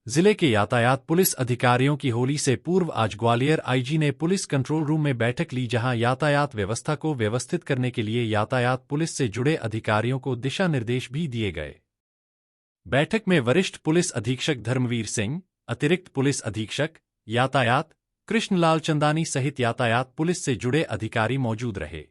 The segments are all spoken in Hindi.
जिले के यातायात पुलिस अधिकारियों की होली से पूर्व आज ग्वालियर आईजी ने पुलिस कंट्रोल रूम में बैठक ली, जहां यातायात व्यवस्था को व्यवस्थित करने के लिए यातायात पुलिस से जुड़े अधिकारियों को दिशा निर्देश भी दिए गए। बैठक में वरिष्ठ पुलिस अधीक्षक धर्मवीर सिंह, अतिरिक्त पुलिस अधीक्षक यातायात कृष्णलाल चंदानी सहित यातायात पुलिस से जुड़े अधिकारी मौजूद रहे।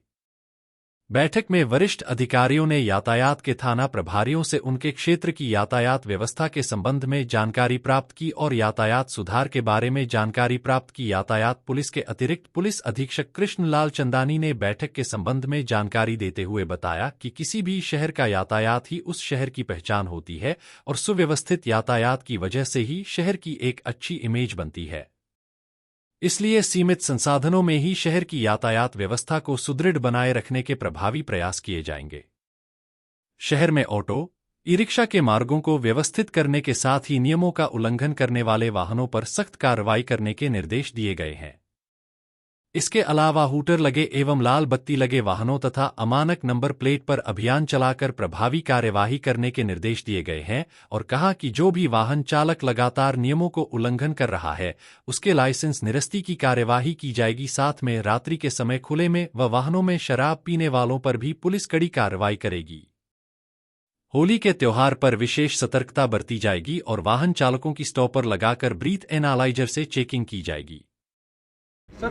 बैठक में वरिष्ठ अधिकारियों ने यातायात के थाना प्रभारियों से उनके क्षेत्र की यातायात व्यवस्था के संबंध में जानकारी प्राप्त की और यातायात सुधार के बारे में जानकारी प्राप्त की। यातायात पुलिस के अतिरिक्त पुलिस अधीक्षक कृष्णलाल चंदानी ने बैठक के संबंध में जानकारी देते हुए बताया कि किसी भी शहर का यातायात ही उस शहर की पहचान होती है और सुव्यवस्थित यातायात की वजह से ही शहर की एक अच्छी इमेज बनती है। इसलिए सीमित संसाधनों में ही शहर की यातायात व्यवस्था को सुदृढ़ बनाए रखने के प्रभावी प्रयास किए जाएंगे। शहर में ऑटो, ई-रिक्शा के मार्गों को व्यवस्थित करने के साथ ही नियमों का उल्लंघन करने वाले वाहनों पर सख्त कार्रवाई करने के निर्देश दिए गए हैं। इसके अलावा हूटर लगे एवं लाल बत्ती लगे वाहनों तथा अमानक नंबर प्लेट पर अभियान चलाकर प्रभावी कार्यवाही करने के निर्देश दिए गए हैं और कहा कि जो भी वाहन चालक लगातार नियमों को उल्लंघन कर रहा है उसके लाइसेंस निरस्ती की कार्यवाही की जाएगी। साथ में रात्रि के समय खुले में व वाहनों में शराब पीने वालों पर भी पुलिस कड़ी कार्रवाई करेगी। होली के त्योहार पर विशेष सतर्कता बरती जाएगी और वाहन चालकों की स्टॉपर लगाकर ब्रीथ एनालाइजर से चेकिंग की जाएगी। सर,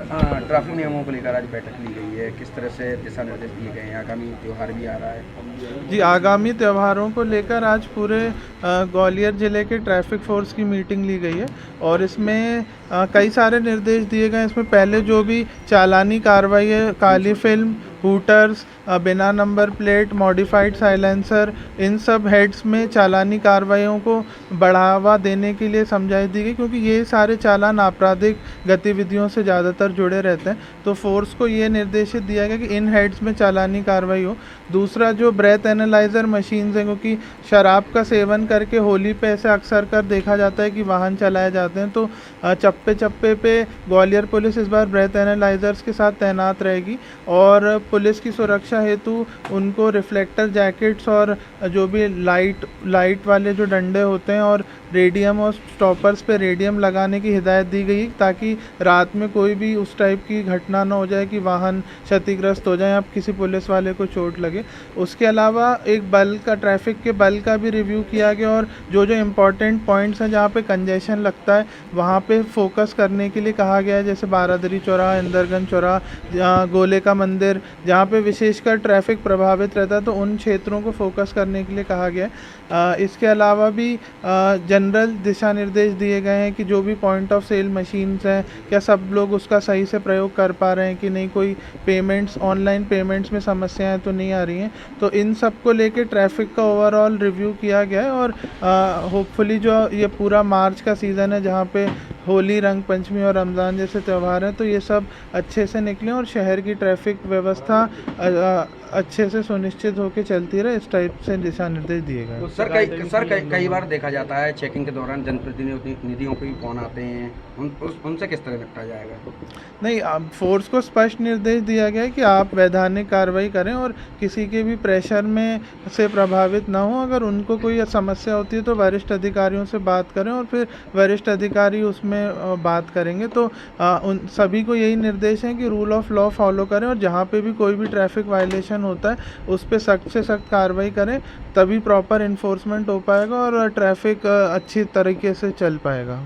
ट्रैफिक नियमों को लेकर आज बैठक ली गई है, किस तरह से दिशा निर्देश दिए गए हैं? आगामी त्यौहार भी आ रहा है जी। आगामी त्योहारों को लेकर आज पूरे ग्वालियर ज़िले के ट्रैफिक फोर्स की मीटिंग ली गई है और इसमें कई सारे निर्देश दिए गए हैं। इसमें पहले जो भी चालानी कार्रवाई है, काली फिल्म, हूटर्स, बिना नंबर प्लेट, मॉडिफाइड साइलेंसर, इन सब हेड्स में चालानी कार्रवाइयों को बढ़ावा देने के लिए समझाई दी गई, क्योंकि ये सारे चालान आपराधिक गतिविधियों से ज़्यादातर जुड़े रहते हैं। तो फोर्स को ये निर्देशित दिया गया कि इन हेड्स में चालानी कार्रवाई हो। दूसरा, जो ब्रेथ एनालाइजर मशीन्स हैं, क्योंकि शराब का सेवन करके होली पे ऐसे अक्सर कर देखा जाता है कि वाहन चलाए जाते हैं, तो चप्पे चप्पे पे ग्वालियर पुलिस इस बार ब्रेथ एनालाइजर्स के साथ तैनात रहेगी और पुलिस की सुरक्षा हेतु उनको रिफ्लेक्टर जैकेट्स और जो भी लाइट वाले जो डंडे होते हैं और रेडियम और स्टॉपर्स पे रेडियम लगाने की हिदायत दी गई, ताकि रात में कोई भी उस टाइप की घटना ना हो जाए कि वाहन क्षतिग्रस्त हो जाए या किसी पुलिस वाले को चोट लगे। उसके अलावा एक ट्रैफिक के बल का भी रिव्यू किया गया और जो इम्पोर्टेंट पॉइंट्स हैं जहाँ पे कंजेशन लगता है वहाँ पे फोकस करने के लिए कहा गया है, जैसे बारादरी चौराहा, इंदरगंज चौराहा, गोले का मंदिर, जहाँ पे विशेषकर ट्रैफिक प्रभावित रहता है, तो उन क्षेत्रों को फोकस करने के लिए कहा गया है। इसके अलावा भी जनरल दिशा निर्देश दिए गए हैं कि जो भी पॉइंट ऑफ सेल मशीन्स हैं, क्या सब लोग उसका सही से प्रयोग कर पा रहे हैं कि नहीं, कोई पेमेंट्स, ऑनलाइन पेमेंट्स में समस्याएं तो नहीं आ रही हैं। तो इन सब को लेके ट्रैफिक का ओवरऑल रिव्यू किया गया है और होपफुली जो ये पूरा मार्च का सीज़न है, जहाँ पे होली, रंग पंचमी और रमज़ान जैसे त्यौहार हैं, तो ये सब अच्छे से निकलें और शहर की ट्रैफिक व्यवस्था अच्छे से सुनिश्चित होकर चलती रहे, इस टाइप से दिशा निर्देश दिए गए। तो सर, कई बार देखा जाता है चेकिंग के दौरान जनप्रतिनिधियों को भी फोन आते हैं, उनसे किस तरह निपटा जाएगा? नहीं, फोर्स को स्पष्ट निर्देश दिया गया है कि आप वैधानिक कार्रवाई करें और किसी के भी प्रेशर में से प्रभावित ना हो। अगर उनको कोई समस्या होती है तो वरिष्ठ अधिकारियों से बात करें और फिर वरिष्ठ अधिकारी उसमें बात करेंगे। तो उन सभी को यही निर्देश है कि रूल ऑफ लॉ फॉलो करें और जहाँ पे भी कोई भी ट्रैफिक वायलेशन होता है उस पर सख्त से सख्त कार्रवाई करें, तभी प्रॉपर इन्फोर्समेंट हो पाएगा और ट्रैफिक अच्छी तरीके से चल पाएगा।